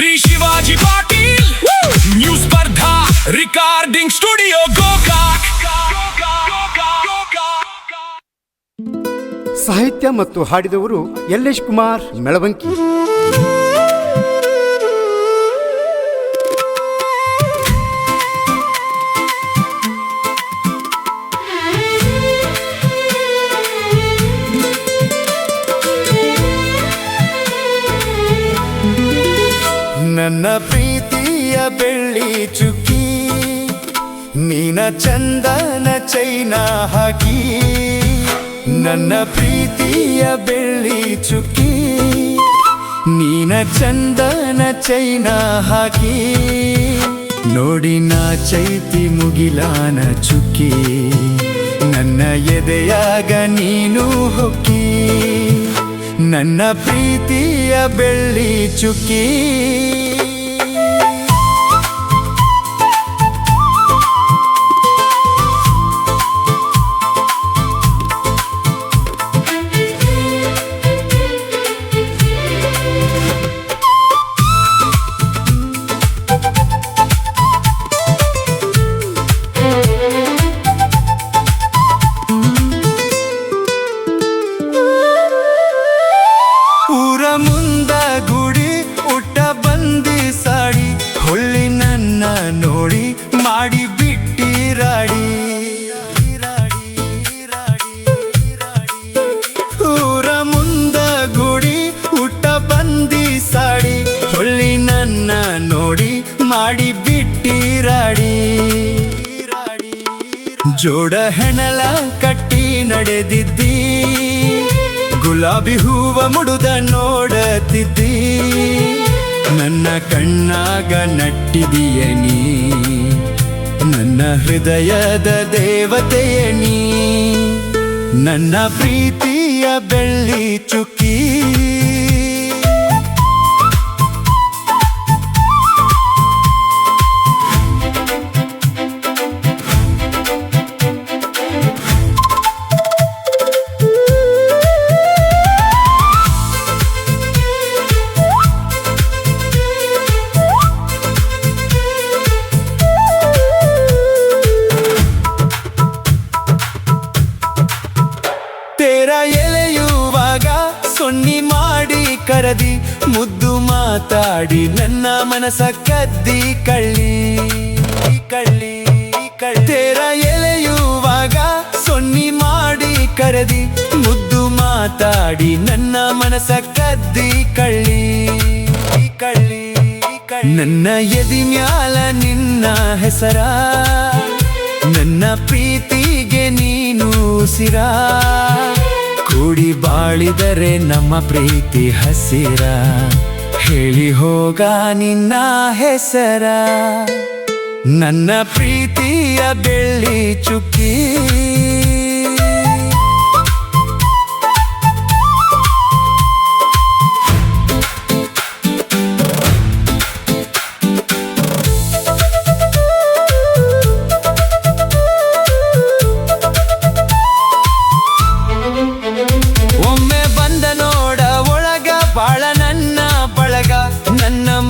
Shri Shivaji Patil new स्पर्धा recording studio Gokak ಸಾಹಿತ್ಯ ಮತ್ತು ಹಾಡಿದವರು ಯಲ್ಲೇಶ್ ಕುಮಾರ್ ಮೆಳವಂಕಿ. ನನ್ನ ಪ್ರೀತಿಯ ಬೆಳ್ಳಿ ಚುಕ್ಕಿ ನೀನ ಚಂದನ ಚೈನ ಹಾಕಿ, ನನ್ನ ಪ್ರೀತಿಯ ಬೆಳ್ಳಿ ಚುಕ್ಕಿ ನೀನ ಚಂದನ ಚೈನ ಹಾಕಿ, ನೋಡಿ ನಾ ಚೈತಿ ಮುಗಿಲಾನ ಚುಕ್ಕಿ, ನನ್ನ ಎದೆಯಾಗ ನೀನು ಹೊಕ್ಕಿ, ನನ್ನ ಪ್ರೀತಿಯ ಬೆಳ್ಳಿ ಚುಕ್ಕಿ. ಮುಂದ ಗುಡಿ ಉಟ್ಟ ಬಂದಿ ಸಾಡಿ ಹೊಳ್ಳಿ ನನ್ನ ನೋಡಿ ಮಾಡಿ ಬಿಟ್ಟಿ ರಾಡಿ, ಊರ ಮುಂದ ಗುಡಿ ಉಟ್ಟ ಬಂದಿ ಸಾಡಿ ಹೊಳ್ಳಿ ನನ್ನ ನೋಡಿ ಮಾಡಿ ಬಿಟ್ಟಿ ರಾಡಿ, ಜೋಡ ಹೆಣಲ ಕಟ್ಟಿ ನಡೆದಿದ್ದಿ, ಗುಲಾಬಿ ಹೂವ ಮುಡುದ ನೋಡತಿದ್ದಿ, ನನ್ನ ಕಣ್ಣಾಗ ನಟ್ಟಿದೀಯ ನೀ, ನನ್ನ ಹೃದಯದ ದೇವತೆಯ ನೀ, ನನ್ನ ಪ್ರೀತಿಯ ಬೆಳ್ಳಿ ಚುಕ್ಕಿ. ಎಲೆಯುವಾಗ ಸೊನ್ನಿ ಮಾಡಿ ಕರದಿ ಮುದ್ದು ಮಾತಾಡಿ ನನ್ನ ಮನಸ ಕದ್ದಿ ಕಳ್ಳಿ ಕಳ್ಳಿ ತೇರ ಎಲೆಯುವಾಗ ಸೊನ್ನಿ ಮಾಡಿ ಕರದಿ ಮುದ್ದು ಮಾತಾಡಿ ನನ್ನ ಮನಸ ಕದ್ದಿ ಕಳ್ಳಿ ಕಳ್ಳಿ, ನನ್ನ ಎದಿ ಮ್ಯಾಲ ನಿನ್ನ ಹೆಸರ, ನನ್ನ ಪ್ರೀತಿಗೆ ನೀನು ಉಸಿರ, ಕೂಡಿ ಬಾಳಿದರೆ ನಮ್ಮ ಪ್ರೀತಿ ಹಸಿರ, ಹೇಳಿ ಹೋಗ ನಿನ್ನ ಹೆಸರ, ನನ್ನ ಪ್ರೀತಿಯ ಬೆಳ್ಳಿ ಚುಕ್ಕಿ.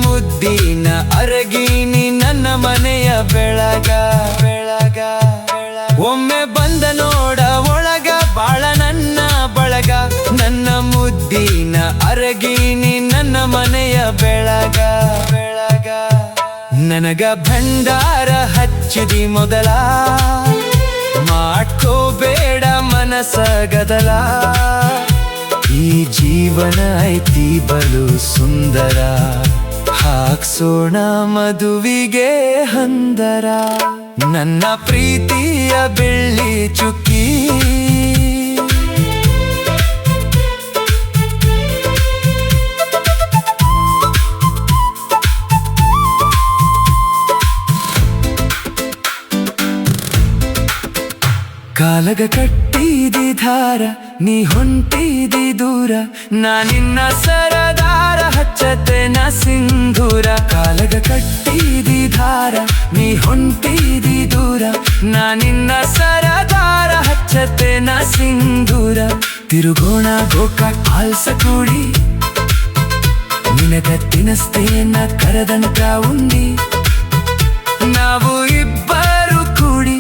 ಮುದ್ದಿನ ಅರಗಿನಿ ನನ್ನ ಮನೆಯ ಬೆಳಗ ಬೆಳಗ, ಒಮ್ಮೆ ಬಂದ ನೋಡ ಒಳಗ ಬಾಳ ನನ್ನ ಬಳಗ, ನನ್ನ ಮುದ್ದಿನ ಅರಗಿನಿ ನನ್ನ ಮನೆಯ ಬೆಳಗ ಬೆಳಗ, ನನಗ ಭಂಡಾರ ಹಚ್ಚಿದಿ ಮೊದಲ, ಮಾಡ್ಕೋಬೇಡ ಮನಸ ಗದಲ, ಈ ಜೀವನ ಐತಿ ಬಲು ಸುಂದರ, ಹಾಕ್ಸೋಣ ಮದುವಿಗೆ ಹಂದರ, ನನ್ನ ಪ್ರೀತಿಯ ಬೆಳ್ಳಿ ಚುಕ್ಕಿ. ಕಾಲಗ ಕಟ್ಟಿದಿ ಧಾರ ನೀ ಹೊಂಟಿದಿ ದೂರ, ನಾ ನಿನ್ನ ಸರದಾರ ಹಚ್ಚತೆ ನ ಸಿಂಧೂರ, ಕಾಲಗ ಕಟ್ಟಿದಿ ಧಾರ ನೀ ಹೊಂಟಿದಿ ದೂರ, ನಾ ನಿನ್ನ ಸರದಾರ ಹಚ್ಚತೆ ನ ಸಿಂಧೂರ, ತಿರುಗೋಣ ಗೋಕಾಕ್ ಆಲ್ಸ ಕೂಡಿ, ನಿನಗತ್ತಿನಸ್ತೇನ ಕರದಂತ ಉಂಡಿ ನಾವು ಇಬ್ಬರು ಕೂಡಿ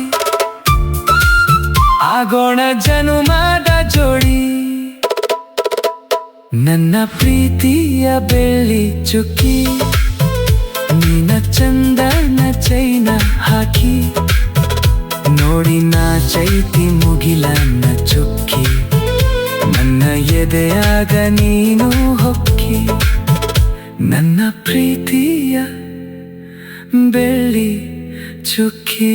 ಆಗೋಣ ಜನುಮದ ಜೋಡಿ ನನ್ನ ಪ್ರೀತಿಯ ಬೆಳ್ಳಿ ಚುಕ್ಕಿ ನಿನ್ನ ಚಂದನ ಚೈನ ಹಾಕಿ ನೋಡಿ ನಾ ಚೈತಿ ಮುಗಿಲನ್ನ ಚುಕ್ಕಿ ನನ್ನ ಎದೆಯಾಗ ನೀನು ಹೊಕ್ಕಿ ನನ್ನ ಪ್ರೀತಿಯ ಬೆಳ್ಳಿ ಚುಕ್ಕಿ